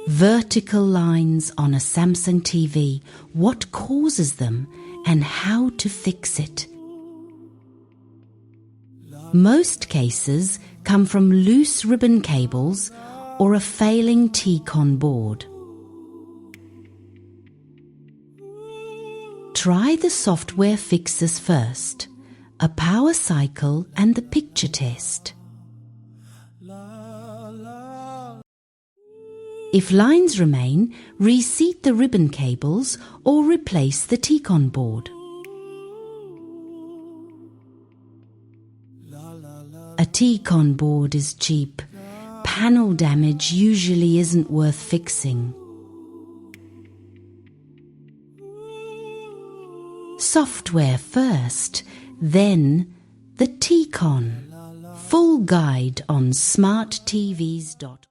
Vertical lines on a Samsung TV, what causes them and how to fix it. Most cases come from loose ribbon cables or a failing T-con board. Try the software fixes first, a power cycle and the picture test. If lines remain, reseat the ribbon cables or replace the T-con board. A T-con board is cheap. Panel damage usually isn't worth fixing. Software first, then the T-con. Full guide on SmartTVs.com.